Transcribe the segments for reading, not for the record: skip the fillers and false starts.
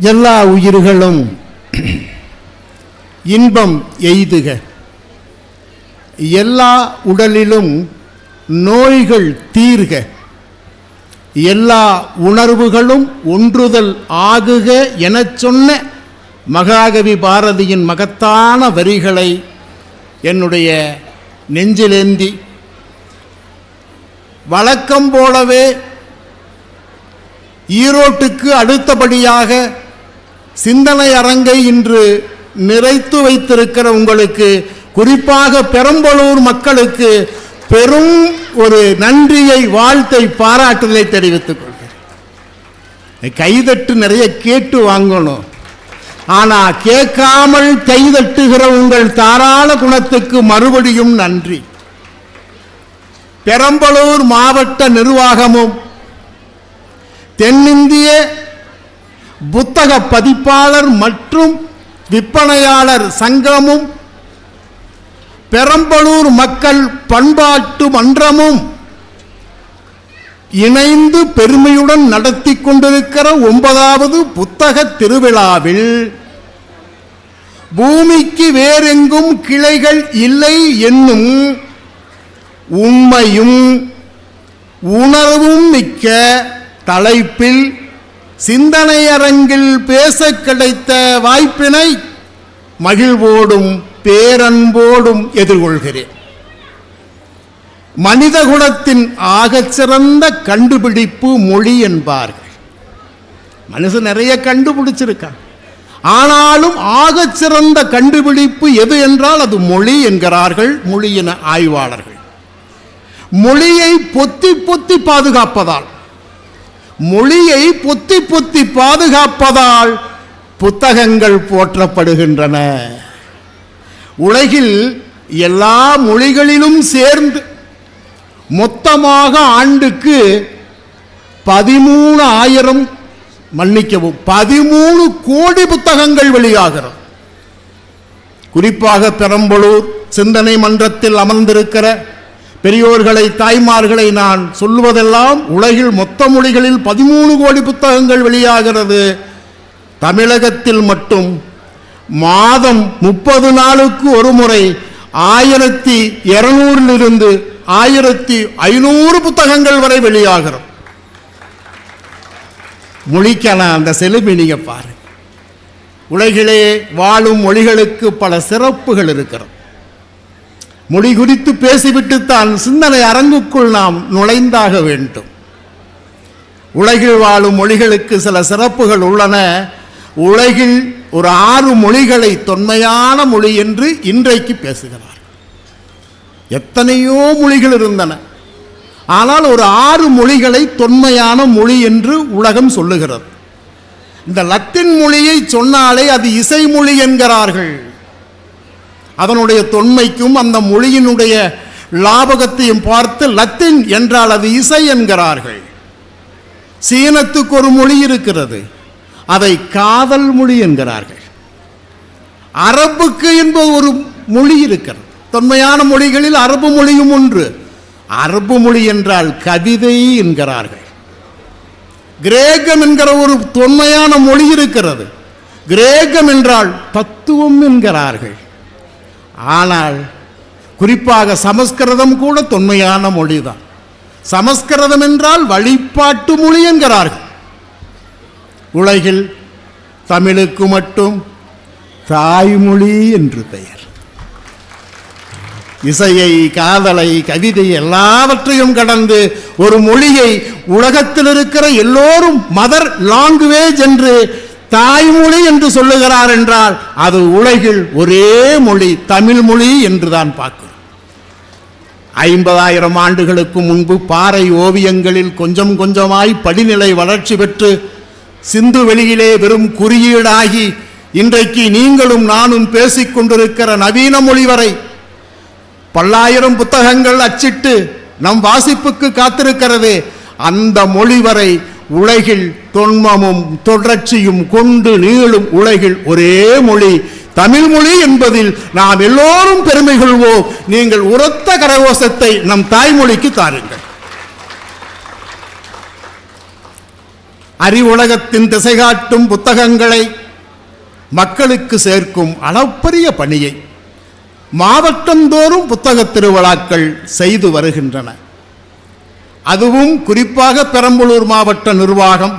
எல்லா உயிர்களும் இன்பம் எய்துக. எல்லா உடலிலும் நோய்கள் தீர்க. எல்லா உணர்வுகளும் ஒன்றுதல் ஆகுக எனச் சொன்ன மகாகவி பாரதியின் மகத்தான வரிகளை என்னுடைய நெஞ்சிலேந்தி வழக்கம் போலவே ஈரோட்டுக்கு அடுத்தபடியாக சிந்தனை அரங்கை இன்று நிறைத்து வைத்திருக்கிற உங்களுக்கு, குறிப்பாக பெரம்பலூர் மக்களுக்கு பெரும் ஒரு நன்றியை, வாழ்த்தை, பாராட்டுதலை தெரிவித்துக் கொள்கிறேன். கைதட்டு நிறைய கேட்டு வாங்கணும், ஆனால் கேட்காமல் கைதட்டுகிற உங்கள் தாராள குணத்துக்கு மறுபடியும் நன்றி. பெரம்பலூர் மாவட்ட நிர்வாகமும் தென்னிந்திய புத்தக பதிப்பாளர் மற்றும் விற்பனையாளர் சங்கமும் பெரம்பலூர் மக்கள் பண்பாட்டு மன்றமும் இணைந்து பெருமையுடன் நடத்தி கொண்டிருக்கிற 9வது புத்தக திருவிழாவில் பூமிக்கு வேறெங்கும் கிளைகள் இல்லை என்னும் உண்மையும் உணர்வும் மிக்க தலைப்பில் சிந்தனை அரங்கில் பேச கிடைத்த வாய்ப்பினை மகிழ்வோடும் பேரன்போடும் எதிர்கொள்கிறேன். மனிதகுலத்தின் ஆகச்சிறந்த கண்டுபிடிப்பு மொழி என்பார்கள். மனுஷன் நிறைய கண்டுபிடிச்சிருக்கான், ஆனாலும் ஆகச்சிறந்த கண்டுபிடிப்பு எது என்றால் அது மொழி என்கிறார்கள் மொழியின ஆய்வாளர்கள். மொழியை பொத்தி பொத்தி பாதுகாப்பதால், மொழியை பொத்தி பொத்தி பாதுகாப்பதால் புத்தகங்கள் போற்றப்படுகின்றன. உலகில் எல்லா மொழிகளிலும் சேர்ந்து மொத்தமாக ஆண்டுக்கு 13 கோடி புத்தகங்கள் வெளியாகிறது. குறிப்பாக பெரம்பலூர் சிந்தனை மன்றத்தில் அமர்ந்திருக்கிற பெரியோர்களை, தாய்மார்களை நான் சொல்லுவதெல்லாம், உலகில் மொத்த மொழிகளில் 13 கோடி புத்தகங்கள் வெளியாகிறது. தமிழகத்தில் மட்டும் மாதம் 30 நாளுக்கு ஒரு முறை 1200 1500 புத்தகங்கள் வரை வெளியாகிறது. மொழிக்கான அந்த செழுமை நீங்க பாருங்க. உலகிலே வாழும் மொழிகளுக்கு பல சிறப்புகள் இருக்கிறது. மொழி குறித்து பேசிவிட்டுத்தான் சிந்தனை அரங்குக்குள் நாம் நுழைந்தாக வேண்டும். உலகில் வாழும் மொழிகளுக்கு சில சிறப்புகள் உள்ளன. உலகில் ஒரு 6 மொழிகளை தொன்மையான மொழி என்று இன்றைக்கு பேசுகிறார். எத்தனையோ மொழிகள் இருந்தன, ஆனால் ஒரு 6 மொழிகளை தொன்மையான மொழி என்று உலகம் சொல்லுகிறது. இந்த லத்தீன் மொழியை சொன்னாலே அது இசை மொழி என்கிறார்கள். அதனுடைய தொன்மைக்கும் அந்த மொழியினுடைய லாபகத்தையும் பார்த்து லத்தீன் என்றால் அது இசை என்கிறார்கள். சீனத்துக்கு ஒரு மொழி இருக்கிறது, அதை காதல் மொழி என்கிறார்கள். அரபுக்கு என்பது ஒரு மொழி இருக்கிறது. தொன்மையான மொழிகளில் அரபு மொழியும் ஒன்று. அரபு மொழி என்றால் கவிதை என்கிறார்கள். கிரேக்கம் என்கிற ஒரு தொன்மையான மொழி இருக்கிறது. கிரேக்கம் என்றால் தத்துவம் என்கிறார்கள். ஆனால் குறிப்பாக சமஸ்கிருதம் கூட தொன்மையான மொழிதான். சமஸ்கிருதம் என்றால் வழிபாட்டு மொழி என்கிறார்கள். உலகில் தமிழுக்கு மட்டும் தாய்மொழி என்று பெயர். இசையை, காதலை, கவிதை எல்லாவற்றையும் கடந்து ஒரு மொழியை உலகத்தில் இருக்கிற எல்லோரும் மதர் லாங்குவேஜ் என்று, தாய்மொழி என்று சொல்லுகிறார் என்றால் அது உலகில் ஒரே மொழி, தமிழ் மொழி என்றுதான் பார்க்கிறோம். 50,000 ஆண்டுகளுக்கு முன்பு பாறை ஓவியங்களில் கொஞ்சம் கொஞ்சமாய் படிநிலை வளர்ச்சி பெற்று சிந்து வெளியிலே வெறும் குறியீடாகி இன்றைக்கு நீங்களும் நானும் பேசிக்கொண்டிருக்கிற நவீன மொழி வரை பல்லாயிரம் புத்தகங்கள் அச்சிட்டு நம் வாசிப்புக்கு காத்திருக்கிறது. அந்த மொழி வரை உலகில் தொன்மமும் தொடர்ச்சியும் கொண்டு நீளும் உலகில் ஒரே மொழி தமிழ் மொழி என்பதில் நாம் எல்லோரும் பெருமை கொள்வோம். நீங்கள் உரத்த கரகோஷத்தை நம் தாய்மொழிக்கு தாருங்கள். அறிவுலகத்தின் திசை காட்டும் புத்தகங்களை மக்களுக்கு சேர்க்கும் அளப்பரிய பணியை மாவட்டந்தோறும் புத்தக திருவிழாக்கள் செய்து வருகின்றன. அதுவும் குறிப்பாக பெரம்பலூர் மாவட்ட நிர்வாகம்,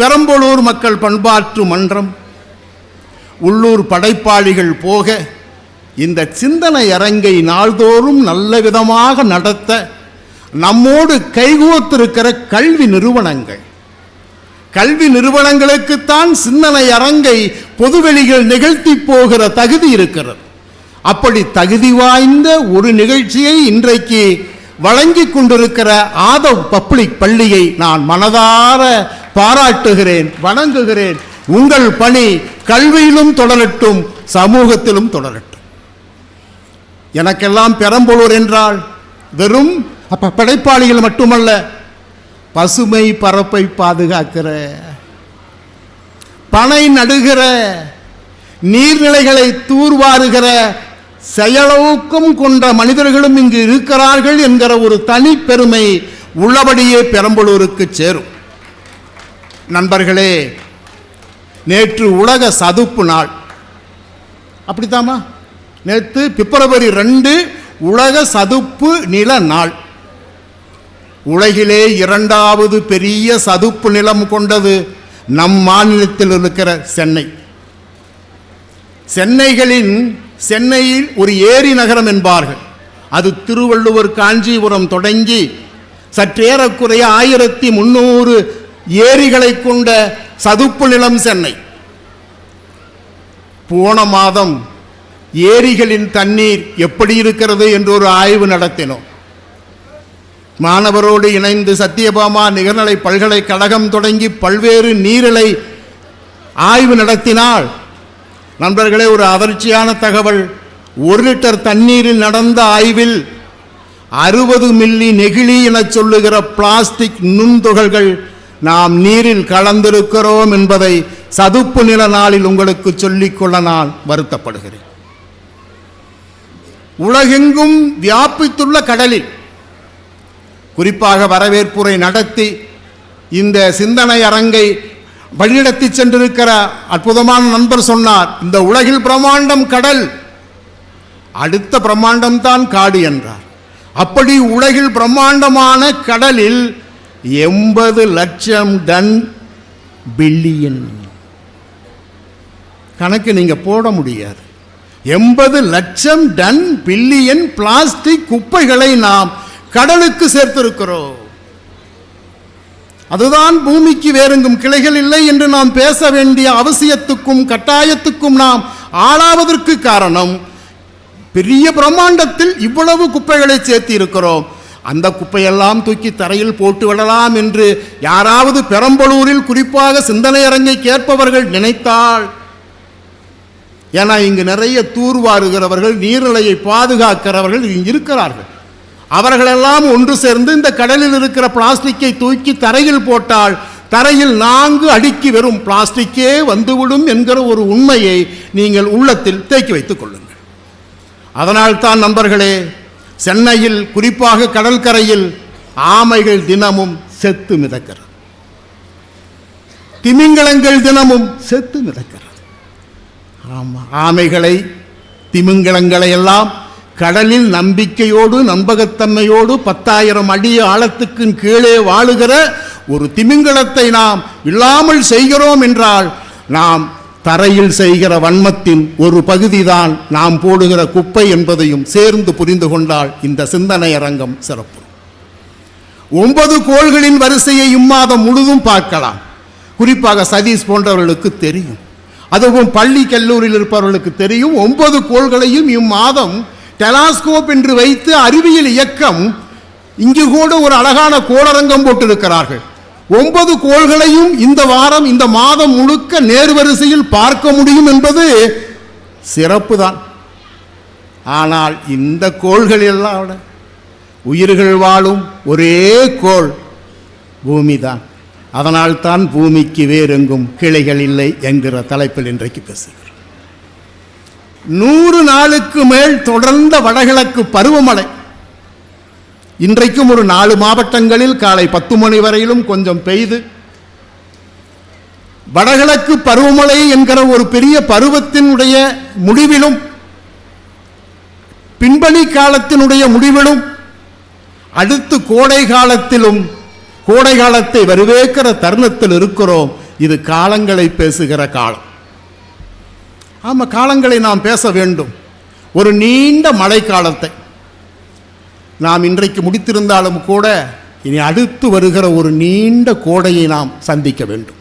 பெரம்பலூர் மக்கள் பண்பாட்டு மன்றம், உள்ளூர் படைப்பாளிகள் போக இந்த சிந்தனை அரங்கை நாள்தோறும் நல்ல விதமாக நடத்த நம்மோடு கைகோத்திருக்கிற கல்வி நிறுவனங்களுக்குத்தான் சிந்தனை அரங்கை பொதுவெளிகள் நிகழ்த்தி போகிற தகுதி இருக்கிறது. அப்படி தகுதி வாய்ந்த ஒரு நிகழ்ச்சியை இன்றைக்கு வழங்கிக் கொண்டிருக்கிற ஆதவ் பப்ளிக் பள்ளியை நான் மனதார பாராட்டுகிறேன், வணங்குகிறேன். உங்கள் பணி கல்வியிலும் தொடரட்டும், சமூகத்திலும் தொடரட்டும். எனக்கெல்லாம் பெரம்பலூர் என்றால் வெறும் படைப்பாளிகள் மட்டுமல்ல, பசுமை பரப்பை பாதுகாக்கிற, பனை நடுகிற, நீர்நிலைகளை தூர்வாருகிற செயலோக்கம் கொண்ட மனிதர்களும் இங்கு இருக்கிறார்கள் என்கிற ஒரு தனி பெருமை உள்ளபடியே பெரம்பலூருக்கு சேரும். நண்பர்களே, நேற்று உலக சதுப்பு நாள். அப்படித்தாமா? நேற்று பிப்ரவரி 2 உலக சதுப்பு நில நாள். உலகிலே 2வது பெரிய சதுப்பு நிலம் கொண்டது நம் மாநிலத்தில் இருக்கிற சென்னை. சென்னையில் ஒரு ஏரி நகரம் என்பார்கள். அது திருவள்ளுவர் காஞ்சிபுரம் தொடங்கி சற்றேறக்குறைய 1300 ஏரிகளை கொண்ட சதுப்பு நிலம் சென்னை. போன மாதம் ஏரிகளின் தண்ணீர் எப்படி இருக்கிறது என்று ஒரு ஆய்வு நடத்தினோம். மாணவரோடு இணைந்து சத்தியபாமா நிகர்நிலை பல்கலைக்கழகம் தொடங்கி பல்வேறு நீரிலை ஆய்வு நடத்தினால், நண்பர்களே, ஒரு அதிர்ச்சியான தகவல். 1 லிட்டர் தண்ணீரில் நடந்த ஆய்வில் 60 மில்லி நெகிழி என சொல்லுகிற பிளாஸ்டிக் நுண்துகள்கள் நாம் நீரில் கலந்திருக்கிறோம் என்பதை சதுப்பு நில நாளில் உங்களுக்கு சொல்லிக்கொள்ள நான் வருத்தப்படுகிறேன். உலகெங்கும் வியாபித்துள்ள கடலில் குறிப்பாக வரவேற்புரை நடத்தி இந்த சிந்தனை அரங்கை வழிநடத்தி சென்றிருக்கிற அற்புதமான நண்பர் சொன்னார், இந்த உலகில் பிரம்மாண்டம் கடல், அடுத்த பிரம்மாண்டம் தான் காடு என்றார். அப்படி உலகில் பிரம்மாண்டமான கடலில் 80 லட்சம் டன் பில்லியன், கணக்கு நீங்க போட முடியாது, 80 லட்சம் டன் பில்லியன் பிளாஸ்டிக் குப்பைகளை நாம் கடலுக்கு சேர்த்திருக்கிறோம். அதுதான் பூமிக்கு வேறெங்கும் கிளைகள் இல்லை என்று நாம் பேச வேண்டிய அவசியத்துக்கும் கட்டாயத்துக்கும் நாம் ஆளாவதற்கு காரணம், பெரிய பிரம்மாண்டத்தில் இவ்வளவு குப்பைகளை சேர்த்து இருக்கிறோம். அந்த குப்பையெல்லாம் தூக்கி தரையில் போட்டு விடலாம் என்று யாராவது பெரம்பலூரில் குறிப்பாக சிந்தனை அரங்கை கேட்பவர்கள் நினைத்தால், ஏன்னா இங்கு நிறைய தூர்வாருகிறவர்கள், நீர்நிலையை பாதுகாக்கிறவர்கள் இங்கு இருக்கிறார்கள். அவர்களெல்லாம் ஒன்று சேர்ந்து இந்த கடலில் இருக்கிற பிளாஸ்டிக்கை தூக்கி தரையில் போட்டால் தரையில் 4 அடிக்கு வெறும் பிளாஸ்டிக்கே வந்துவிடும் என்கிற ஒரு உண்மையை நீங்கள் உள்ளத்தில் தேக்கி வைத்துக் கொள்ளுங்கள். அதனால்தான் நண்பர்களே, சென்னையில் குறிப்பாக கடற்கரையில் ஆமைகள் தினமும் செத்து மிதக்கிறது, திமிங்கலங்கள் தினமும் செத்து மிதக்கிறது. ஆமைகளை, திமிங்கலங்களை எல்லாம் கடலில் நம்பிக்கையோடு நம்பகத்தன்மையோடு 10,000 அடி ஆழத்துக்கு கீழே வாழுகிற ஒரு திமிங்கலத்தை நாம் இல்லாமல் செய்கிறோம் என்றால், நாம் தரையில் செய்கிற வன்மத்தின் ஒரு பகுதிதான் நாம் போடுகிற குப்பை என்பதையும் சேர்ந்து புரிந்து கொண்டால் இந்த சிந்தனை அரங்கம் சிறப்பு. 9 கோள்களின் வரிசையை இம்மாதம் முழுதும் பார்க்கலாம். குறிப்பாக சதீஷ் போன்றவர்களுக்கு தெரியும், அதுவும் பள்ளி கல்லூரியில் இருப்பவர்களுக்கு தெரியும். 9 கோள்களையும் இம்மாதம் டெலாஸ்கோப் என்று வைத்து அறிவியல் இயக்கம் இங்கு கூட ஒரு அழகான கோளரங்கம் போட்டிருக்கிறார்கள். 9 கோள்களையும் இந்த வாரம், இந்த மாதம் முழுக்க நேர்வரிசையில் பார்க்க முடியும் என்பது சிறப்பு தான். ஆனால் இந்த கோள்கள் எல்லாம் உயிர்கள் வாழும் ஒரே கோள் பூமி தான். அதனால்தான் பூமிக்கு வேறெங்கும் கிளைகள் இல்லை என்கிற தலைப்பில் இன்றைக்கு பேசுகிறேன். 100 நாளுக்கு மேல் தொடர்ந்த வடகிழக்கு பருவமழை. இன்றைக்கும் ஒரு 4 மாவட்டங்களில் காலை 10 மணி வரையிலும் கொஞ்சம் பெய்து வடகிழக்கு பருவமழை என்கிற ஒரு பெரிய பருவத்தினுடைய முடிவிலும் பின்பணி காலத்தினுடைய முடிவிலும் அடுத்து கோடை காலத்திலும் கோடை காலத்தை வரவேற்கிற தருணத்தில் இருக்கிறோம். இது காலங்களை பேசுகிற காலம். ஆமா, காலங்களை நாம் பேச வேண்டும். ஒரு நீண்ட மழை காலத்தை நாம் இன்றைக்கு முடித்திருந்தாலும் கூட இனி அடுத்து வருகிற ஒரு நீண்ட கோடையை நாம் சந்திக்க வேண்டும்.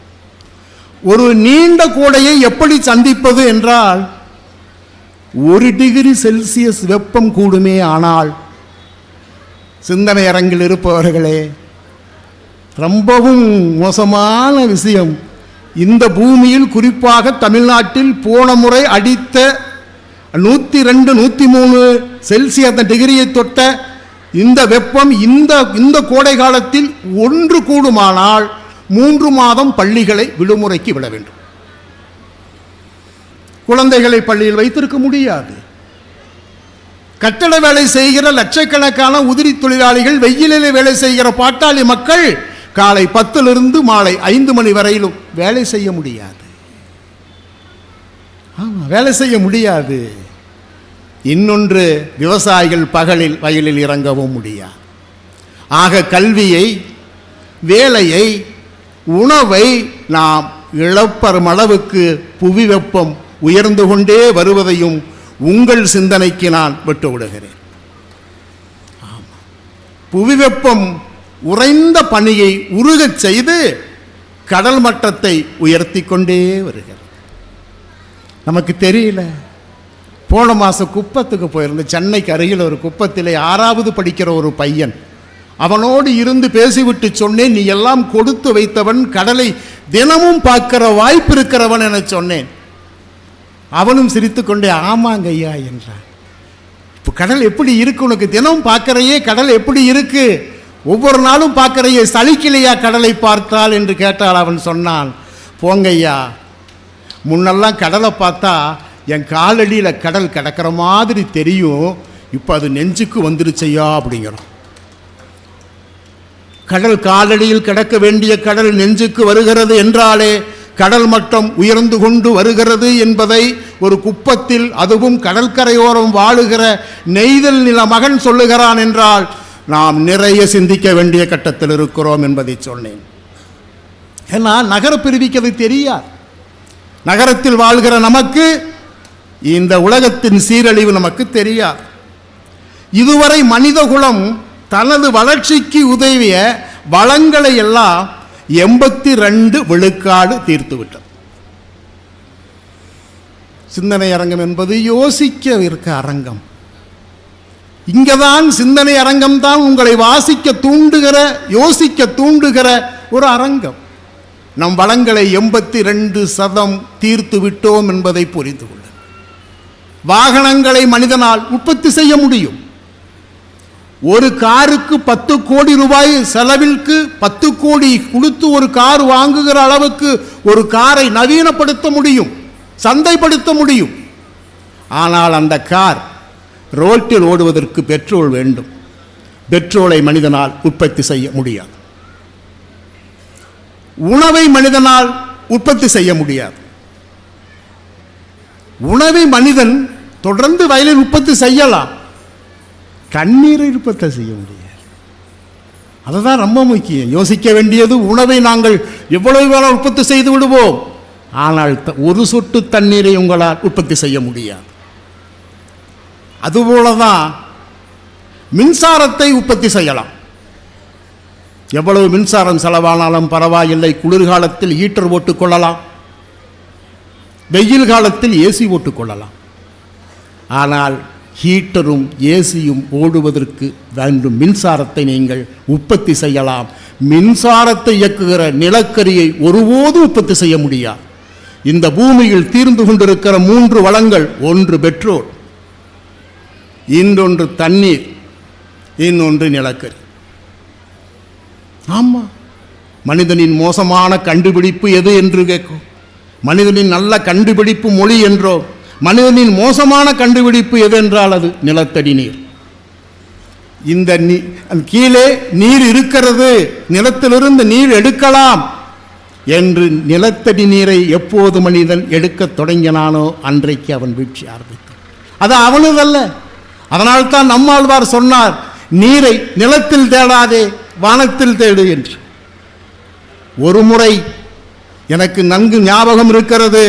ஒரு நீண்ட கோடையை எப்படி சந்திப்பது என்றால், 1 டிகிரி செல்சியஸ் வெப்பம் கூடுமே. ஆனால் சிந்தனை அரங்கில் இருப்பவர்களே, ரொம்பவும் மோசமான விஷயம். இந்த பூமியில், குறிப்பாக தமிழ்நாட்டில் போன முறை அடித்த 102 103 செல்சியஸ் டிகிரியை தொட்ட இந்த வெப்பம் இந்த கோடை காலத்தில் 1 கூடுமானால் 3 மாதம் பள்ளிகளை விடுமுறைக்கு விட வேண்டும். குழந்தைகளை பள்ளியில் வைத்திருக்க முடியாது. கட்டட வேலை செய்கிற லட்சக்கணக்கான உதிரி தொழிலாளிகள், வெயிலிலே வேலை செய்கிற பாட்டாளி மக்கள் காலை 10 மாலை 5 மணி வரையிலும் வேலை செய்ய முடியாது. வேலை செய்ய முடியாது. இன்னொன்று, விவசாயிகள் பகலில் வயலில் இறங்கவும் முடியாது. ஆக கல்வியை, வேலையை, உணவை நாம் இழப்பரும் அளவுக்கு புவி வெப்பம் உயர்ந்து கொண்டே வருவதையும் உங்கள் சிந்தனைக்கு நான் விட்டு விடுகிறேன். புவி வெப்பம் உறைந்த பனியை உருகச் செய்து கடல் மட்டத்தை உயர்த்தி கொண்டே வருகிறது. நமக்கு தெரியல. போன மாதம் குப்பத்துக்கு போயிருந்த, சென்னைக்கு அருகில் ஒரு குப்பத்திலே 6வது படிக்கிற ஒரு பையன், அவனோடு இருந்து பேசிவிட்டு சொன்னேன், நீ எல்லாம் கொடுத்து வைத்தவன், கடலை தினமும் பார்க்கிற வாய்ப்பு இருக்கிறவன் என சொன்னேன். அவனும் சிரித்துக்கொண்டே ஆமாங்க ஐயா என்றான். இப்போ கடல் எப்படி இருக்கு உனக்கு? தினமும் பார்க்கிறையே, கடல் எப்படி இருக்கு? ஒவ்வொரு நாளும் பார்க்கிறையே, சலிக்கலையா கடலை பார்த்தால் என்று கேட்டால் அவன் சொன்னான், போங்கய்யா, முன்னெல்லாம் கடலை பார்த்தா என் காலடியில் கடல் கிடக்கிற மாதிரி தெரியும், இப்போ அது நெஞ்சுக்கு வந்துருச்சையா அப்படிங்கிறோம். கடல் காலடியில் கிடக்க வேண்டிய கடல் நெஞ்சுக்கு வருகிறது என்றாலே கடல் மட்டம் உயர்ந்து கொண்டு வருகிறது என்பதை ஒரு குப்பத்தில், அதுவும் கடற்கரையோரம் வாழுகிற நெய்தல் நில மகன் சொல்லுகிறான் என்றால் நாம் நிறைய சிந்திக்க வேண்டிய கட்டத்தில் இருக்கிறோம் என்பதை சொன்னேன். ஏன்னா நகர பிரிவிக்கிறது தெரியாது. நகரத்தில் வாழ்கிற நமக்கு இந்த உலகத்தின் சீரழிவு நமக்கு தெரியாது. இதுவரை மனிதகுலம் தனது வளர்ச்சிக்கு உதவிய வளங்களை எல்லாம் 82 விழுக்காடு தீர்த்து விட்டது. சிந்தனை அரங்கம் என்பது யோசிக்க இருக்க அரங்கம். இங்கதான் சிந்தனை அரங்கம் தான் உங்களை வாசிக்க தூண்டுகிற, யோசிக்க தூண்டுகிற ஒரு அரங்கம். நம் வளங்களை 82% தீர்த்து விட்டோம் என்பதை புரிந்து கொள்ள. வாகனங்களை மனிதனால் உற்பத்தி செய்ய முடியும். ஒரு காருக்கு 10 கோடி ரூபாய் செலவிற்கு 10 கோடி கொடுத்து ஒரு கார் வாங்குகிற அளவுக்கு ஒரு காரை நவீனப்படுத்த முடியும், சந்தைப்படுத்த முடியும். ஆனால் அந்த கார் ரோட்டில் ஓடுவதற்கு பெட்ரோல் வேண்டும். பெட்ரோலை மனிதனால் உற்பத்தி செய்ய முடியாது. உணவை மனிதனால் உற்பத்தி செய்ய முடியாது. உணவை மனிதன் தொடர்ந்து வயலில் உற்பத்தி செய்யலாம், தண்ணீரை உற்பத்தி செய்ய முடியாது. அதுதான் ரொம்ப முக்கியம். யோசிக்க வேண்டியது, உணவை நாங்கள் எவ்வளவு வேணால் உற்பத்தி செய்து விடுவோம், ஆனால் ஒரு சொட்டு தண்ணீரை உங்களால் உற்பத்தி செய்ய முடியாது. அதுபோலதான் மின்சாரத்தை உற்பத்தி செய்யலாம். எவ்வளவு மின்சாரம் செலவானாலும் பரவாயில்லை, குளிர்காலத்தில் ஹீட்டர் போட்டுக்கொள்ளலாம், வெயில் காலத்தில் ஏசி போட்டுக்கொள்ளலாம். ஆனால் ஹீட்டரும் ஏசியும் ஓடுவதற்கு வேண்டும் மின்சாரத்தை நீங்கள் உற்பத்தி செய்யலாம். மின்சாரத்தை இயக்குகிற நிலக்கரியை ஒருபோதும் உற்பத்தி செய்ய முடியாது. இந்த பூமியில் தீர்ந்து கொண்டிருக்கிற 3 வளங்கள், ஒன்று பெட்ரோல், இன்னொன்று தண்ணீர், இன்னொன்று நிலக்கரி. ஆமா, மனிதனின் மோசமான கண்டுபிடிப்பு எது என்று கேட்கும். மனிதனின் நல்ல கண்டுபிடிப்பு மொழி என்றோ, மனிதனின் மோசமான கண்டுபிடிப்பு எது என்றால் அது நிலத்தடி நீர். இந்த கீழே நீர் இருக்கிறது, நிலத்திலிருந்து நீர் எடுக்கலாம், என்று நிலத்தடி நீரை எப்போது மனிதன் எடுக்கத் தொடங்கினானோ அன்றைக்கு அவன் வீழ்ச்சி ஆரம்பித்தான். அது அவனதல்ல. அதனால்தான் நம்மாழ்வார் சொன்னார், நீரை நிலத்தில் தேடாதே வானத்தில் தேடு என்று. ஒரு முறை எனக்கு நன்கு ஞாபகம் இருக்கிறது,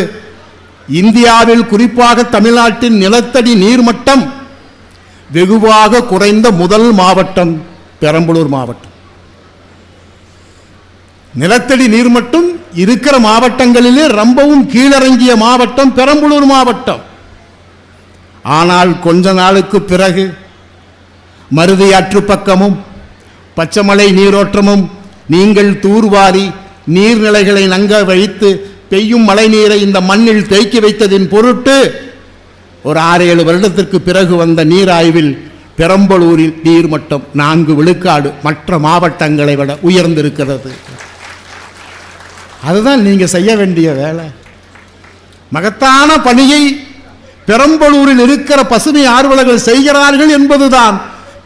இந்தியாவில் குறிப்பாக தமிழ்நாட்டின் நிலத்தடி நீர்மட்டம் வெகுவாக குறைந்த முதல் மாவட்டம் பெரம்பலூர் மாவட்டம். நிலத்தடி நீர்மட்டம் இருக்கிற மாவட்டங்களிலே ரொம்பவும் கீழிறங்கிய மாவட்டம் பெரம்பலூர் மாவட்டம். ஆனால் கொஞ்ச நாளுக்கு பிறகு மருதி ஆற்று பக்கமும் பச்சைமலை நீரோற்றமும் நீங்கள் தூர்வாரி நீர்நிலைகளை நங்க வைத்து பெய்யும் மழை நீரை இந்த மண்ணில் தேக்கி வைத்ததின் பொருட்டு ஒரு 6-7 வருடத்திற்கு பிறகு வந்த நீர் ஆய்வில் பெரம்பலூரில் நீர்மட்டம் 4 விழுக்காடு மற்ற மாவட்டங்களை விட உயர்ந்திருக்கிறது. அதுதான் நீங்க செய்ய வேண்டிய வேலை. மகத்தான பணியை பெரம்பலூரில் இருக்கிற பசுமை ஆர்வலர்கள் செய்கிறார்கள் என்பதுதான்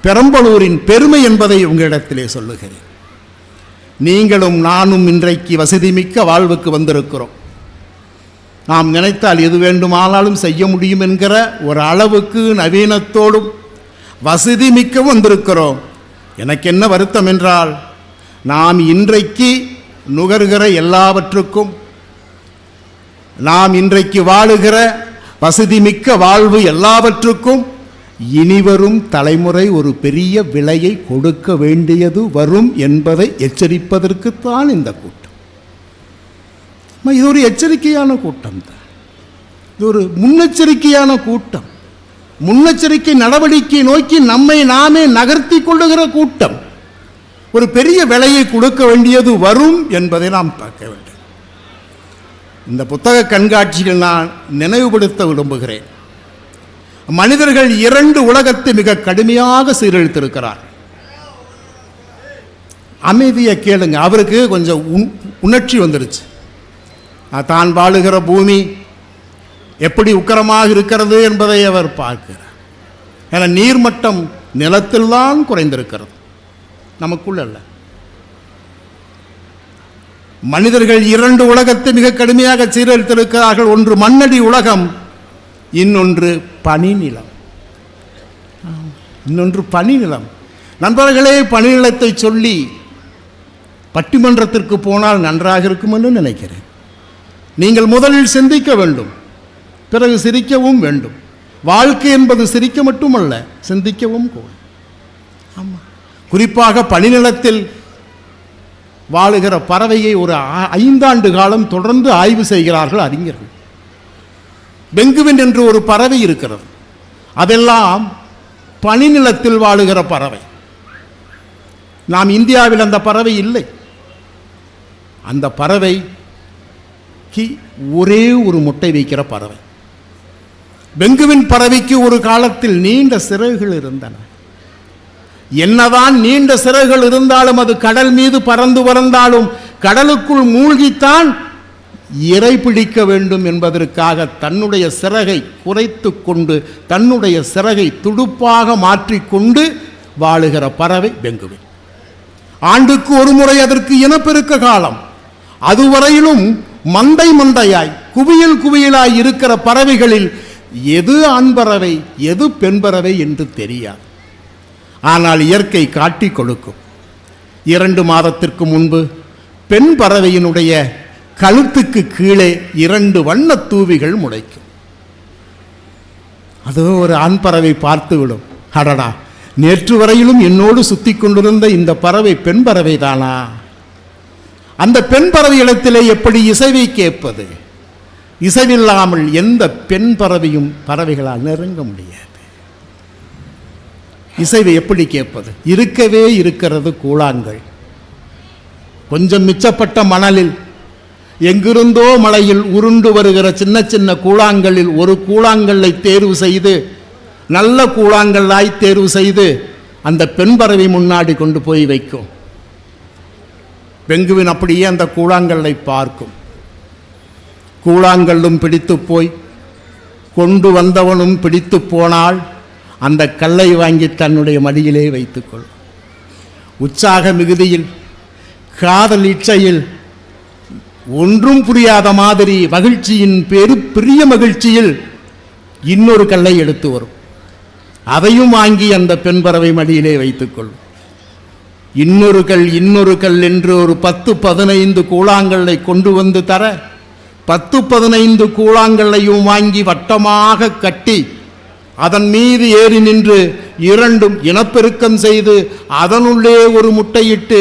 பெரம்பலூரின் பெருமை என்பதை உங்களிடத்திலே சொல்லுகிறேன். நீங்களும் நானும் இன்றைக்கு வசதிமிக்க வாழ்வுக்கு வந்திருக்கிறோம். நாம் நினைத்தால் எது வேண்டுமானாலும் செய்ய முடியும் என்கிற ஒரு அளவுக்கு நவீனத்தோடும் வசதி மிக்க வந்திருக்கிறோம். எனக்கு என்ன வருத்தம் என்றால், நாம் இன்றைக்கு நுகர்கிற எல்லாவற்றுக்கும், நாம் இன்றைக்கு வாழுகிற வசதி மிக்க வாழ்வு எல்லாவற்றுக்கும் இனிவரும் தலைமுறை ஒரு பெரிய விலையை கொடுக்க வேண்டியது வரும் என்பதை எச்சரிப்பதற்குத்தான் இந்த கூட்டம். இது ஒரு எச்சரிக்கையான கூட்டம் தான். இது ஒரு முன்னெச்சரிக்கையான கூட்டம். முன்னெச்சரிக்கை நடவடிக்கை நோக்கி நம்மை நாமே நகர்த்தி கொள்ளுகிற கூட்டம். ஒரு பெரிய விலையை கொடுக்க வேண்டியது வரும் என்பதை நாம் பார்க்க வேண்டும். இந்த புத்தக கண்காட்சியில் நான் நினைவுபடுத்த விரும்புகிறேன். மனிதர்கள் 2 உலகத்தை மிக கடுமையாக சீரழித்திருக்கிறார். அமைதியை கேளுங்க. அவருக்கு கொஞ்சம் உணர்ச்சி வந்துருச்சு. தான் வாழுகிற பூமி எப்படி உக்கரமாக இருக்கிறது என்பதை அவர் பார்க்கிறார். ஏன்னா நீர்மட்டம் நிலத்தில்தான் குறைந்திருக்கிறது, நமக்குள்ள அல்ல. மனிதர்கள் 2 உலகத்தை மிக கடுமையாக சீரழித்திருக்கிறார்கள். ஒன்று மண்ணடி உலகம், இன்னொன்று பனிநிலம். இன்னொன்று பனிநிலம். நண்பர்களே, பனிநிலத்தை சொல்லி பட்டிமன்றத்திற்கு போனால் நன்றாக இருக்கும் என்று நினைக்கிறேன். நீங்கள் முதலில் சிந்திக்க வேண்டும், பிறகு சிரிக்கவும் வேண்டும். வாழ்க்கை என்பது சிரிக்க மட்டுமல்ல, சிந்திக்கவும் கூட. ஆமாம், குறிப்பாக பனிநிலத்தில் வாழுகிற பறவையை ஒரு 5 ஆண்டு காலம் தொடர்ந்து ஆய்வு செய்கிறார்கள் அறிஞர்கள். பெங்குவின் என்று ஒரு பறவை இருக்கிறது. அதெல்லாம் பனிநிலத்தில் வாழுகிற பறவை. நாம் இந்தியாவில் அந்த பறவை இல்லை. அந்த பறவைக்கு ஒரே ஒரு முட்டை வைக்கிற பறவை. பெங்குவின் பறவைக்கு ஒரு காலத்தில் நீண்ட சிறகுகள் இருந்தன. என்னதான் நீண்ட சிறகுகள் இருந்தாலும் அது கடல் மீது பறந்து பறந்தாலும் கடலுக்குள் மூழ்கித்தான் இறை பிடிக்க வேண்டும் என்பதற்காக தன்னுடைய சிறகை குறைத்து கொண்டு தன்னுடைய சிறகை துடுப்பாக மாற்றிக்கொண்டு வாழுகிற பறவை பெங்குவின். ஆண்டுக்கு ஒரு முறை அதற்கு இனப்பெருக்க காலம். அதுவரையிலும் மந்தை மந்தையாய் குவியல் குவியலாய் இருக்கிற பறவைகளில் எது ஆண் பறவை எது பெண் பறவை என்று தெரியாது. ஆனால் இயற்கை காட்டி கொடுக்கும். 2 மாதத்திற்கு முன்பு பெண் பறவையினுடைய கழுத்துக்கு கீழே 2 வண்ண தூவிகள் முளைக்கும். அது ஒரு ஆண் பறவை பார்த்துவிடும், அடடா, நேற்று வரையிலும் என்னோடு சுத்தி கொண்டிருந்த இந்த பறவை பெண் பறவை தானா? அந்த பெண் பறவை இடத்திலே எப்படி இசைவை கேட்பது? இசைவில்லாமல் எந்த பெண் பறவையும் பறவைகளால் நெருங்க முடியாது. இசைவை எப்படி கேட்பது? இருக்கவே இருக்கிறது கூழாங்கல். கொஞ்சம் மிச்சப்பட்ட மணலில் எங்கிருந்தோ மலையில் உருண்டு வருகிற சின்ன சின்ன கூழாங்கல்லில் ஒரு கூழாங்கல்லை தேர்வு செய்து, நல்ல கூழாங்கல்லாய் தேர்வு செய்து அந்த பெண் பறவை முன்னாடி கொண்டு போய் வைக்கும். பெங்குவின் அப்படியே அந்த கூழாங்கல்லை பார்க்கும். கூழாங்கல்லும் பிடித்து போய் கொண்டு வந்தவனும் பிடித்து போனால் அந்த கல்லை வாங்கி தன்னுடைய மடியிலே வைத்துக்கொள். உற்சாக மிகுதியில் காதல் இச்சையில் ஒன்றும் புரியாத மாதிரி மகிழ்ச்சியின் பெரிய மகிழ்ச்சியில் இன்னொரு கல்லை எடுத்து வரும். அதையும் வாங்கி அந்த பெண் பறவை மடியிலே வைத்துக்கொள்ளும். இன்னொரு கல் என்று ஒரு 10-15 கூழாங்கல்லை கொண்டு வந்து தர 10-15 கூழாங்கல்லையும் வாங்கி வட்டமாக கட்டி அதன் மீது ஏறி நின்று இரண்டும் இனப்பெருக்கம் செய்து அதனுள்ளே ஒரு முட்டையிட்டு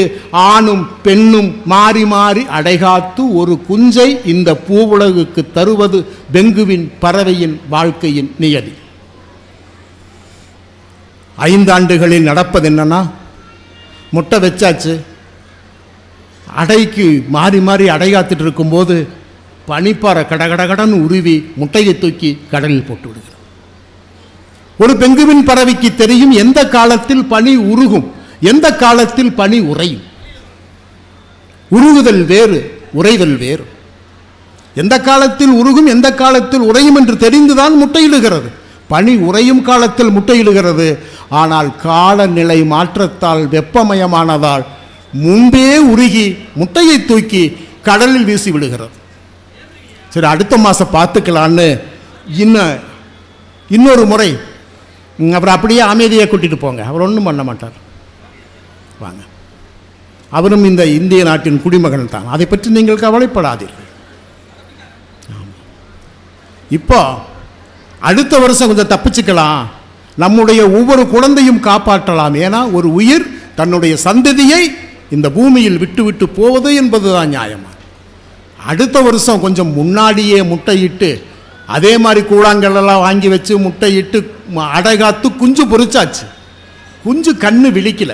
ஆணும் பெண்ணும் மாறி மாறி அடைகாத்து ஒரு குஞ்சை இந்த பூவுலகுக்கு தருவது பெங்குவின் பறவையின் வாழ்க்கையின் நியதி. 5 ஆண்டுகளில் நடப்பது என்னன்னா, முட்டை வச்சாச்சு, அடைக்கு மாறி மாறி அடை காத்துட்டு இருக்கும்போது பனிப்பாறை கடகடகடன் உருவி முட்டையை தூக்கி கடலில் போட்டு விடுகிறது. ஒரு பெங்குவின் பறவைக்கு தெரியும் எந்த காலத்தில் பனி உருகும், எந்த காலத்தில் பனி உறையும். உருகுதல் வேறு, உறைதல் வேறு. எந்த காலத்தில் உருகும் எந்த காலத்தில் உறையும் என்று தெரிந்துதான் முட்டையிடுகிறது. பனி உறையும் காலத்தில் முட்டையிடுகிறது. ஆனால் காலநிலை மாற்றத்தால் வெப்பமயமானதால் முன்பே உருகி முட்டையை தூக்கி கடலில் வீசி விடுகிறது. சரி, அடுத்த மாதம் பார்த்துக்கலான்னு இன்னொரு முறை அவர் அப்படியே அமைதியாக கூட்டிகிட்டு போங்க, அவர் ஒன்றும் பண்ண மாட்டார், வாங்க. அவரும் இந்த இந்திய நாட்டின் குடிமகன் தான், அதை பற்றி நீங்கள் கவலைப்படாதீர்கள். இப்போ அடுத்த வருஷம் கொஞ்சம் தப்பிச்சுக்கலாம், நம்முடைய ஒவ்வொரு குழந்தையும் காப்பாற்றலாம். ஏன்னா ஒரு உயிர் தன்னுடைய சந்ததியை இந்த பூமியில் விட்டு விட்டு போவது என்பதுதான் நியாயமா. அடுத்த வருஷம் கொஞ்சம் முன்னாடியே முட்டையிட்டு அதே மாதிரி கூழாங்கல்லாம் வாங்கி வச்சு முட்டையிட்டு அடைகாத்து குஞ்சு பொறிச்சாச்சு. குஞ்சு கண்ணு விழிக்கல,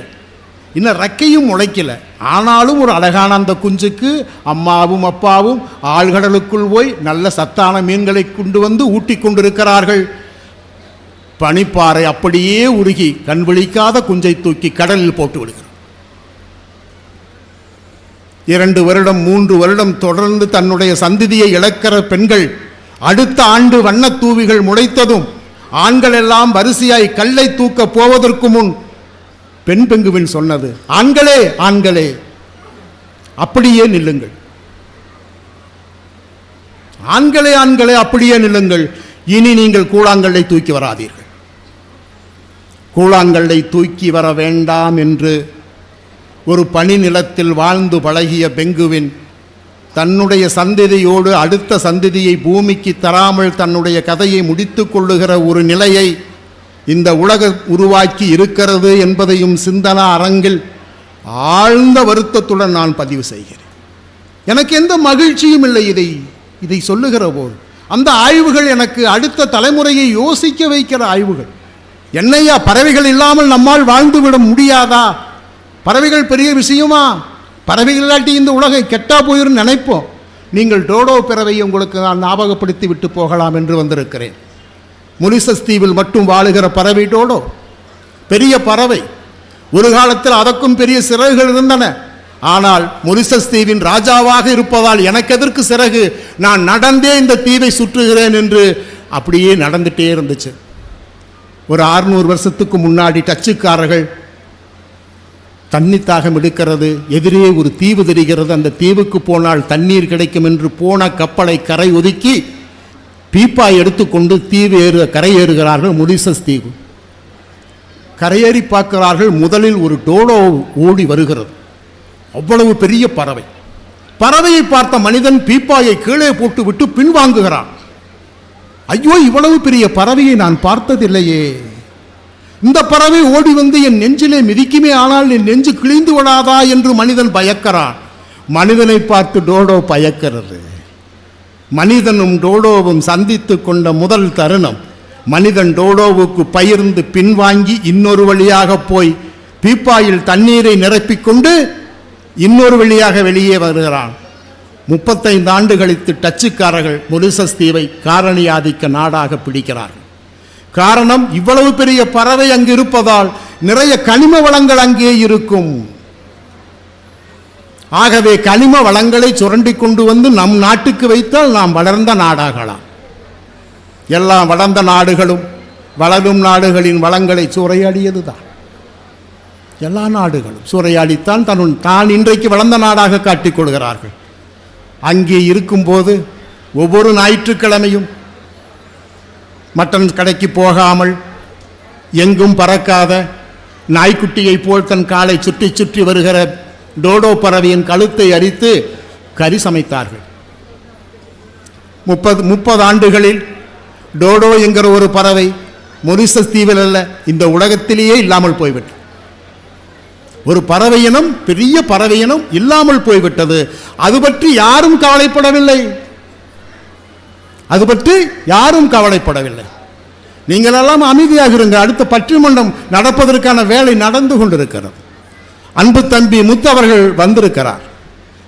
இன்னும் ரெக்கையும் முளைக்கல. ஆனாலும் ஒரு அழகான அந்த குஞ்சுக்கு அம்மாவும் அப்பாவும் ஆழ்கடலுக்குள் போய் நல்ல சத்தான மீன்களை கொண்டு வந்து ஊட்டி கொண்டிருக்கிறார்கள். பனிப்பாறை அப்படியே உருகி கண் விழிக்காத குஞ்சை தூக்கி கடலில் போட்டு விடுகிறார். 2 வருடம் 3 வருடம் தொடர்ந்து தன்னுடைய சந்ததியை இழக்கிற பெண்கள் அடுத்த ஆண்டு வண்ணத்தூவிகள் முளைத்ததும் ஆண்கள் எல்லாம் வரிசையாய் கல்லை தூக்க போவதற்கு முன் பெண் பெங்குவின் சொன்னது, ஆண்களே ஆண்களே அப்படியே நில்லுங்கள், ஆண்களே ஆண்களே அப்படியே நில்லுங்கள், இனி நீங்கள் கூழாங்கல்லை தூக்கி வராதீர்கள். கூழாங்கல்லை தூக்கி வர வேண்டாம் என்று ஒரு பனி நிலத்தில் வாழ்ந்து பழகிய பெங்குவின் தன்னுடைய சந்ததியோடு அடுத்த சந்ததியை பூமிக்கு தராமல் தன்னுடைய கதையை முடித்து கொள்ளுகிற ஒரு நிலையை இந்த உலக உருவாக்கி இருக்கிறது என்பதையும் சிந்தனா அரங்கில் ஆழ்ந்த வருத்தத்துடன் நான் பதிவு செய்கிறேன். எனக்கு எந்த மகிழ்ச்சியும் இல்லை இதை சொல்லுகிற போது. அந்த ஆய்வுகள் எனக்கு அடுத்த தலைமுறையை யோசிக்க வைக்கிற ஆய்வுகள். என்னையா பறவைகள் இல்லாமல் நம்மால் வாழ்ந்துவிட முடியாதா? பறவைகள் பெரிய விஷயமா? பறவைகள் இல்லாட்டி இந்த உலகை கெட்டா போயிரும் நினைப்போம். நீங்கள் டோடோ பறவையை உங்களுக்கு நான் ஞாபகப்படுத்தி விட்டு போகலாம் என்று வந்திருக்கிறேன். மொரிஷஸ் தீவில் மட்டும் வாழுகிற பறவை டோடோ. பெரிய பறவை. ஒரு காலத்தில் அதற்கும் பெரிய சிறகுகள் இருந்தன. ஆனால் மொரிஷஸ் தீவின் ராஜாவாக இருப்பதால் எனக்கு எதற்கு சிறகு, நான் நடந்தே இந்த தீவை சுற்றுகிறேன் என்று அப்படியே நடந்துட்டே இருந்துச்சு. ஒரு 600 வருஷத்துக்கு முன்னாடி டச்சுக்காரர்கள் தண்ணி தாகம் எடுக்கிறது, எதிரே ஒரு தீவு தெரிகிறது, அந்த தீவுக்கு போனால் தண்ணீர் கிடைக்கும் என்று போன கப்பலை கரை ஒதுக்கி பீப்பாய் எடுத்துக்கொண்டு கரையேறுகிறார்கள். மொரிஷஸ் தீவு கரையேறி பார்க்கிறார்கள். முதலில் ஒரு டோடோ ஓடி வருகிறது. அவ்வளவு பெரிய பறவை. பறவையை பார்த்த மனிதன் பீப்பாயை கீழே போட்டு விட்டு பின்வாங்குகிறான். ஐயோ, இவ்வளவு பெரிய பறவையை நான் பார்த்ததில்லையே, இந்த பறவை ஓடி வந்து என் நெஞ்சிலே மிதிக்குமே, ஆனால் என் நெஞ்சு கிழிந்து விடாதா என்று மனிதன் பயக்கிறான். மனிதனை பார்த்து டோடோ பயக்கிறது. மனிதனும் டோடோவும் சந்தித்து கொண்ட முதல் தருணம், மனிதன் டோடோவுக்கு பயிர்ந்து பின்வாங்கி இன்னொரு வழியாக போய் பீப்பாயில் தண்ணீரை நிரப்பிக்கொண்டு இன்னொரு வழியாக வெளியே வருகிறான். 35 ஆண்டு கழித்து டச்சுக்காரர்கள் மொரிஷஸ் தீவை காலனி ஆதிக்க நாடாக பிடிக்கிறார்கள். காரணம், இவ்வளவு பெரிய பறவை அங்கு இருப்பதால் நிறைய கனிம வளங்கள் அங்கே இருக்கும். ஆகவே கனிம வளங்களை சுரண்டி கொண்டு வந்து நம் நாட்டுக்கு வைத்தால் நாம் வளர்ந்த நாடாகலாம். எல்லா வளர்ந்த நாடுகளும் வளரும் நாடுகளின் வளங்களை சூறையாடியதுதான். எல்லா நாடுகளும் சூறையாடித்தான் தான் இன்றைக்கு வளர்ந்த நாடாக காட்டிக் கொள்கிறார்கள். அங்கே இருக்கும்போது ஒவ்வொரு ஞாயிற்றுக்கிழமையும் மட்டன் கடைக்கு போகாமல் எங்கும் பறக்காத நாய்க்குட்டியை போல் தன் காலை சுற்றி சுற்றி வருகிற டோடோ பறவையின் கழுத்தை அரித்து கறி சமைத்தார்கள். 30 ஆண்டுகளில் டோடோ என்கிற ஒரு பறவை மொரிஷஸ் தீவில் அல்ல, இந்த உலகத்திலேயே இல்லாமல் போய்விட்டது. ஒரு பறவையினம், பெரிய பறவையினம் இல்லாமல் போய்விட்டது. அது பற்றி யாரும் கவலைப்படவில்லை. அது பற்றி யாரும் கவலைப்படவில்லை. நீங்கள் எல்லாம் அமைதியாக இருங்க. அடுத்த பட்டிமன்றம் நடப்பதற்கான வேலை நடந்து கொண்டிருக்கிறது. அன்பு தம்பி முத்து அவர்கள் வந்திருக்கிறார்.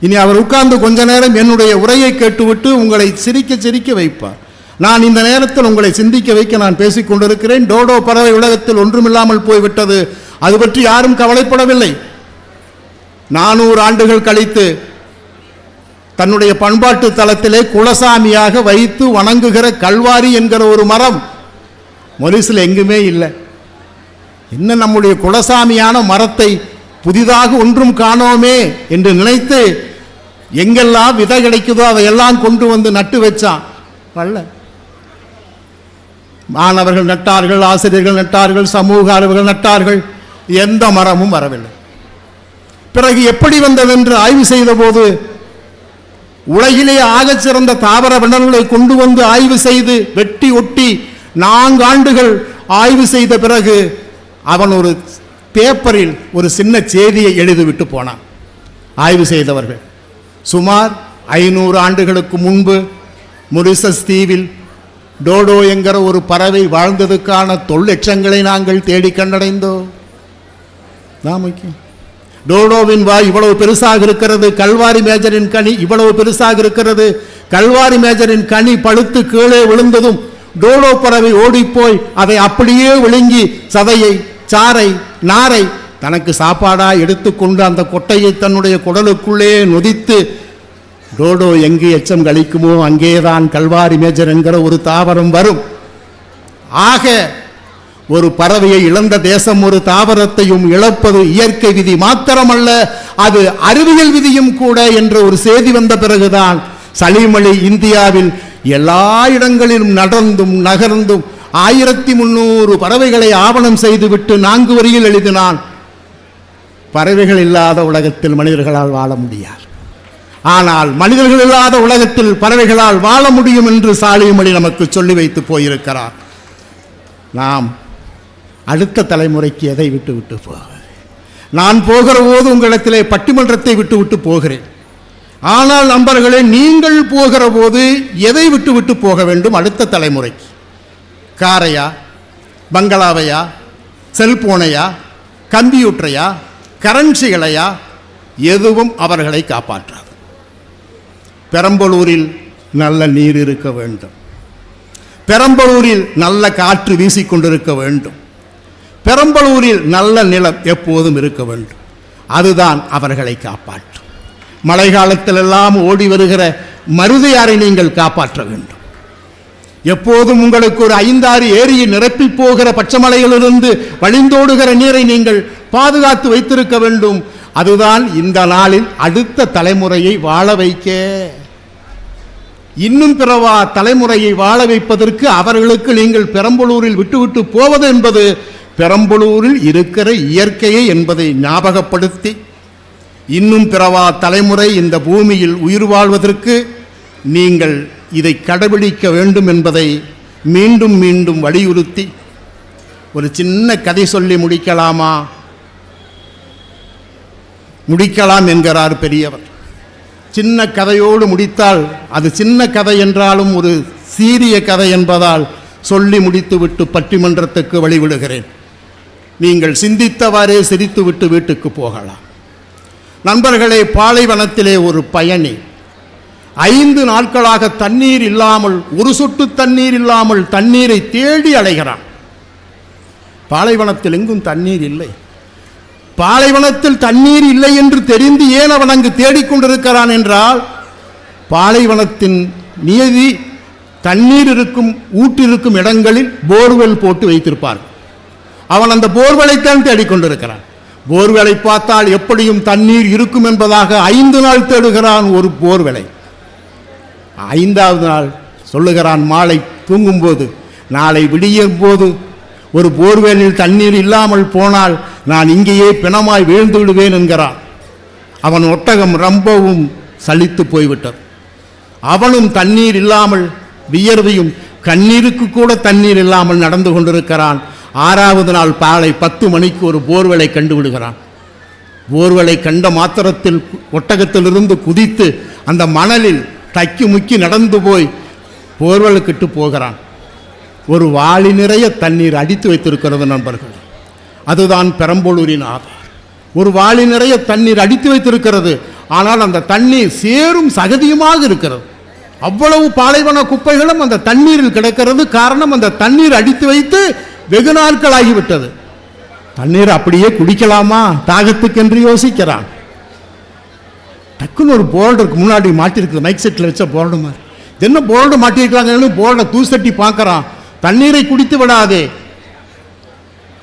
இனி அவர் உட்கார்ந்து கொஞ்ச நேரம் என்னுடைய உரையை கேட்டுவிட்டு உங்களை சிரிக்க சிரிக்க வைப்பார். நான் இந்த நேரத்தில் உங்களை சிந்திக்க வைக்க நான் பேசிக் கொண்டிருக்கிறேன். டோடோ பறவை உலகத்தில் ஒன்றுமில்லாமல் போய்விட்டது. அது பற்றி யாரும் கவலைப்படவில்லை. 400 ஆண்டுகள் கழித்து தன்னுடைய பண்பாட்டு தலத்திலே குலசாமியாக வைத்து வணங்குகிற கல்வாரி என்கிற ஒரு மரம் மொரிஷில் எங்குமே இல்லை. என்ன நம்முடைய குலசாமியான மரத்தை புதிதாக ஒன்றும் காணோமே என்று நினைத்து எங்கெல்லாம் விதை கிடைக்குதோ அதையெல்லாம் கொண்டு வந்து நட்டு வச்சான். வரல. மாணவர்கள் நட்டார்கள், ஆசிரியர்கள் நட்டார்கள், சமூக ஆர்வலர்கள் நட்டார்கள், எந்த மரமும் வரவில்லை. பிறகு எப்படி வந்ததென்று ஆய்வு செய்த போது உலகிலே ஆகச் சிறந்த தாவர வண்ணங்களை கொண்டு வந்து ஆய்வு செய்து வெட்டி ஒட்டி 4 ஆண்டுகள் ஆய்வு செய்த பிறகு அவன் ஒரு பேப்பரில் ஒரு சின்ன செய்தியை எழுதிவிட்டு போனான். ஆய்வு செய்தவர்கள் சுமார் 500 ஆண்டுகளுக்கு முன்பு மொரிஷஸ் தீவில் டோடோ என்கிற ஒரு பறவை வாழ்ந்ததுக்கான தொல்லட்சங்களை நாங்கள் தேடி கண்டடைந்தோம். டோடோவின் வாய் இவ்வளவு பெருசாக இருக்கிறது, கல்வாரி மேஜரின் கனி இவ்வளவு பெருசாக இருக்கிறது. கல்வாரி மேஜரின் கனி பழுத்து கீழே விழுந்ததும் டோடோ பறவை ஓடிப்போய் அதை அப்படியே விழுங்கி சதையை, சாறை, நாரை தனக்கு சாப்பாடா எடுத்துக்கொண்டு அந்த கொட்டையை தன்னுடைய குடலுக்குள்ளே நொதித்து டோடோ எங்கே எச்சம் கழிக்குமோ அங்கேதான் கல்வாரி மேஜர் என்கிற ஒரு தாவரம் வரும். ஆக ஒரு பறவையை இழந்த தேசம் ஒரு தாவரத்தையும் இழப்பது இயற்கை விதி மாத்திரமல்ல, அது அறிவியல் விதியும் கூட என்ற ஒரு செய்தி வந்த பிறகுதான் சலீம் அலி இந்தியாவில் எல்லா இடங்களிலும் நடந்தும் நகர்ந்தும் 1300 பறவைகளை ஆவணம் செய்துவிட்டு 4 வரியில் எழுதினான். பறவைகள் இல்லாத உலகத்தில் மனிதர்களால் வாழ முடியாது, ஆனால் மனிதர்கள் இல்லாத உலகத்தில் பறவைகளால் வாழ முடியும் என்று சலீம் அலி நமக்கு சொல்லி வைத்து போயிருக்கிறார். நாம் அடுத்த தலைமுறைக்கு எதை விட்டு விட்டு போக? நான் போகிற போது உங்களிடத்திலே பட்டிமன்றத்தை விட்டு விட்டு போகிறேன். ஆனால் நண்பர்களே, நீங்கள் போகிற போது எதை விட்டு விட்டு போக வேண்டும் அடுத்த தலைமுறைக்கு? காரையா, பங்களாவையா, செல்போனையா, கம்ப்யூட்டரையா, கரன்சிகளையா? எதுவும் அவர்களை காப்பாற்றாது. பெரம்பலூரில் நல்ல நீர் இருக்க வேண்டும், பெரம்பலூரில் நல்ல காற்று வீசிக்கொண்டிருக்க வேண்டும், பெரம்பலூரில் நல்ல நிலம் எப்போதும் இருக்க வேண்டும். அதுதான் அவர்களை காப்பாற்றும். மழை காலத்தில் எல்லாம் ஓடி வருகிற மருதையாரை நீங்கள் காப்பாற்ற வேண்டும். எப்போதும் உங்களுக்கு ஒரு 5-6 ஏரியை நிரப்பி போகிற பச்சைமலையிலிருந்து வழிந்தோடுகிற நீரை நீங்கள் பாதுகாத்து வைத்திருக்க வேண்டும். அதுதான் இந்த நாளில் அடுத்த தலைமுறையை வாழ வைக்க, இன்னும் பிறவா தலைமுறையை வாழ வைப்பதற்கு அவர்களுக்கு நீங்கள் பெரம்பலூரில் விட்டுவிட்டு போவது என்பது பெரம்பலூரில் இருக்கிற இயற்கையை என்பதை ஞாபகப்படுத்தி, இன்னும் பிறவா தலைமுறை இந்த பூமியில் உயிர் வாழ்வதற்கு நீங்கள் இதை கடைபிடிக்க வேண்டும் என்பதை மீண்டும் மீண்டும் வலியுறுத்தி ஒரு சின்ன கதை சொல்லி முடிக்கலாமா? முடிக்கலாம் என்கிறார் பெரியவர். சின்ன கதையோடு முடித்தால் அது சின்ன கதை என்றாலும் ஒரு சீரிய கதை என்பதால் சொல்லி முடித்துவிட்டு பட்டிமன்றத்துக்கு வழிவிடுகிறேன். நீங்கள் சிந்தித்தவாறே சிரித்துவிட்டு வீட்டுக்கு போகலாம். நண்பர்களே, பாலைவனத்திலே ஒரு பயணி 5 நாட்களாக தண்ணீர் இல்லாமல், ஒரு சொட்டு தண்ணீர் இல்லாமல் தண்ணீரை தேடி அலைகிறான். பாலைவனத்தில் எங்கும் தண்ணீர் இல்லை. பாலைவனத்தில் தண்ணீர் இல்லை என்று தெரிந்து ஏன் அவன் அங்கு தேடிக்கொண்டிருக்கிறான் என்றால், பாலைவனத்தின் நியதி தண்ணீர் இருக்கும், ஊற்றிருக்கும் இடங்களில் போர்வெல் போட்டு வைத்திருப்பார். அவன் அந்த போர்வெலைத்தான் தேடிக்கொண்டிருக்கிறான். போர்வெலை பார்த்தால் எப்படியும் தண்ணீர் இருக்கும் என்பதாக 5 நாள் தேடுகிறான் ஒரு போர்வெலை. 5வது நாள் சொல்லுகிறான், மாலை தூங்கும்போது, நாளை விடியும் போது ஒரு போர்வேலில் தண்ணீர் இல்லாமல் போனால் நான் இங்கேயே பிணமாய் வீழ்ந்து விடுவேன் என்கிறான். அவன் ஒட்டகம் ரொம்பவும் சலித்து போய்விட்டது. அவனும் தண்ணீர் இல்லாமல் வியர்வையும் கண்ணீருக்கு கூட தண்ணீர் இல்லாமல் நடந்து கொண்டிருக்கிறான். 6வது நாள் காலை 10 மணிக்கு ஒரு போர்வெலை கண்டு விடுகிறான். போர்வெலை கண்ட மாத்திரத்தில் ஒட்டகத்திலிருந்து குதித்து அந்த மணலில் தக்கி முக்கி நடந்து போய் போர்வெலுக்கிட்டு போகிறான். ஒரு வாளி நிறைய தண்ணீர் அடித்து வைத்திருக்கிறது நண்பர்கள். அதுதான் பெரம்பலூரின் ஆதார். ஒரு வாளி நிறைய தண்ணீர் அடித்து வைத்திருக்கிறது. ஆனால் அந்த தண்ணீர் சேரும் சகதியுமாக இருக்கிறது. அவ்வளவு பாலைவன குப்பைகளும் அந்த தண்ணீரில் கிடக்கிறது. காரணம், அந்த தண்ணீர் அடித்து வைத்து வெகு நாட்கள் ஆகிவிட்டது. தண்ணீர் அப்படியே குடிக்கலாமா தாகத்துக்கு என்று யோசிக்கிறான். டக்குன்னு ஒரு போர்டுக்கு முன்னாடி மாட்டிருக்குது, மைக் செட்டில் வச்ச போர்டு மாதிரி. என்ன போர்டு மாட்டிருக்காங்கன்னு போர்டை தூசட்டி பார்க்கறான். தண்ணீரை குடித்து விடாதே,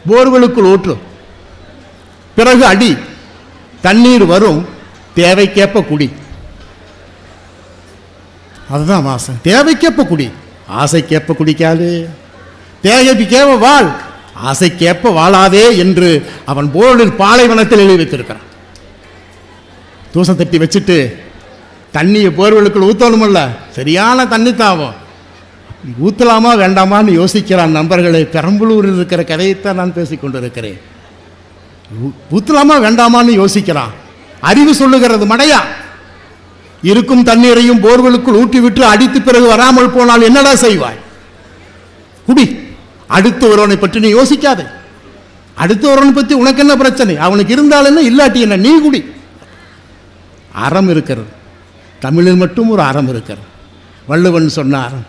போர்வெலுக்குள் ஊற்று, பிறகு அடி, தண்ணீர் வரும், தேவைக்கேற்ப குடி. அதுதான் வாசம். தேவைக்கேற்ப குடி, ஆசைக்கேற்ப குடிக்காது. தேவைக்கேற்ப வாழ், ஆசைக்கேற்ப வாழாதே என்று அவன் போர்டில் பாலைவனத்தில் எழுதி வைத்திருக்கிறான். தூசம் தட்டி வச்சுட்டு தண்ணியை போர்வெலுக்குள் ஊற்றணுமல்ல, சரியான தண்ணி தாவும். ஊற்றலாமா வேண்டாமான்னு யோசிக்கிறான். நண்பர்களே, பெரம்பலூரில் இருக்கிற கதையைத்தான் நான் பேசிக்கொண்டிருக்கிறேன். ஊற்றலாமா வேண்டாமான்னு யோசிக்கிறான். அறிவு சொல்லுகிறது மடையா, இருக்கும் தண்ணீரையும் போர்வெலுக்குள் ஊற்றிவிட்டு அடித்து பிறகு வராமல் போனால் என்னடா செய்வாய்? குடி. அடுத்து ஒருவனை பற்றி நீ யோசிக்காதே. அடுத்து ஒருவனை பற்றி உனக்கு என்ன பிரச்சனை? அவனுக்கு இருந்தால் என்ன, இல்லாட்டி என்ன, நீ குடி. அறம் இருக்கிறது. தமிழில் மட்டும் ஒரு அறம் இருக்கிறது. வள்ளுவன் சொன்ன அறம்,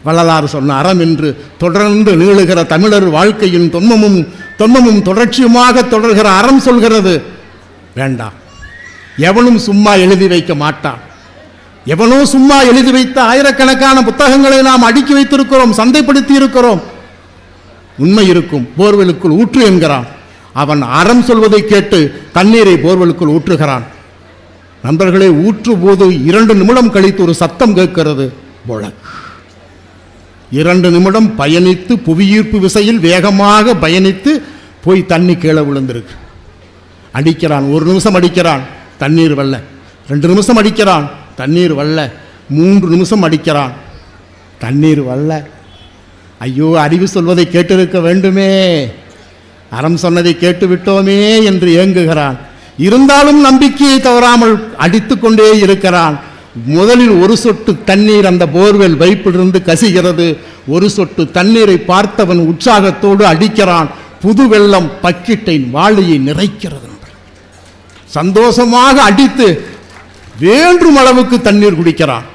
வள்ளலார் சொன்ன அறம் என்று தொடர்ந்து நீளுகிற தமிழர் வாழ்க்கையின் தொன்மமும் தொடர்ச்சியுமாக தொடர்கிற அறம் சொல்கிறது, வேண்டாம். எவனும் சும்மா எழுதி வைக்க மாட்டான். எவனோ சும்மா எழுதி வைத்த ஆயிரக்கணக்கான புத்தகங்களை நாம் அடுக்கி வைத்திருக்கிறோம், சந்தைப்படுத்தி இருக்கிறோம். உண்மை இருக்கும், போர்வெலுக்குள் ஊற்று என்கிறான். அவன் அறம் சொல்வதை கேட்டு தண்ணீரை போர்வெலுக்குள் ஊற்றுகிறான். நண்பர்களே, ஊற்று போது 2 நிமிடம் கழித்து ஒரு சத்தம் கேட்கிறது, பொழக். 2 நிமிடம் பயணித்து புவியீர்ப்பு விசையில் வேகமாக பயணித்து போய் தண்ணி கீழே விழுந்திருக்கு. அடிக்கிறான். 1 நிமிஷம் அடிக்கிறான், தண்ணீர் வரல. 2 நிமிஷம் அடிக்கிறான், தண்ணீர் வரல. 3 நிமிஷம் அடிக்கிறான், தண்ணீர் வரல. ஐயோ, அறிவு சொல்வதை கேட்டிருக்க வேண்டுமே, அறம் சொன்னதை கேட்டு விட்டோமே என்று ஏங்குகிறான். இருந்தாலும் நம்பிக்கையை தவறாமல் அடித்து கொண்டே இருக்கிறான். முதலில் ஒரு சொட்டு தண்ணீர் அந்த போர்வெல் வைப்பிலிருந்து கசிகிறது. ஒரு சொட்டு தண்ணீரை பார்த்தவன் உற்சாகத்தோடு அடிக்கிறான். புது வெள்ளம் பக்கிட்டை வாளியை நிறைக்கிறது. சந்தோஷமாக அடித்து வேண்டும் அளவுக்கு தண்ணீர் குடிக்கிறான்.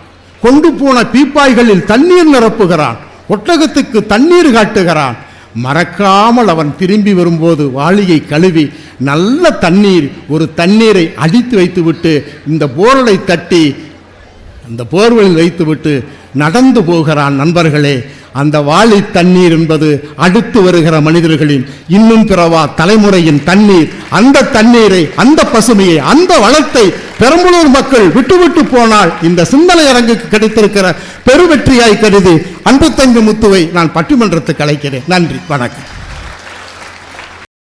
கொண்டு போன பீப்பாய்களில் தண்ணீர் நிரப்புகிறான். ஒட்டகத்துக்கு தண்ணீர் காட்டுகிறான். மறக்காமல் அவன் திரும்பி வரும்போது வாளியை கழுவி நல்ல தண்ணீர், ஒரு தண்ணீரை அடித்து வைத்துவிட்டு இந்த போர்வெலை தட்டி அந்த போர்வெளில் வைத்துவிட்டு நடந்து போகிறான். நண்பர்களே, அந்த வாளி தண்ணீர் என்பது அடுத்து வருகிற மனிதர்களின் இன்னும் பிறவா தலைமுறையின் தண்ணீர். அந்த தண்ணீரை, அந்த பசுமையை, அந்த வளத்தை பெரம்பலூர் மக்கள் விட்டுவிட்டு போனால் இந்த சிந்தனை அரங்குக்கு கிடைத்திருக்கிற பெருவெற்றியாய் கருதி அன்பு தம்பி முத்துவை நான் பட்டிமன்றத்துக்கு அழைக்கிறேன். நன்றி, வணக்கம்.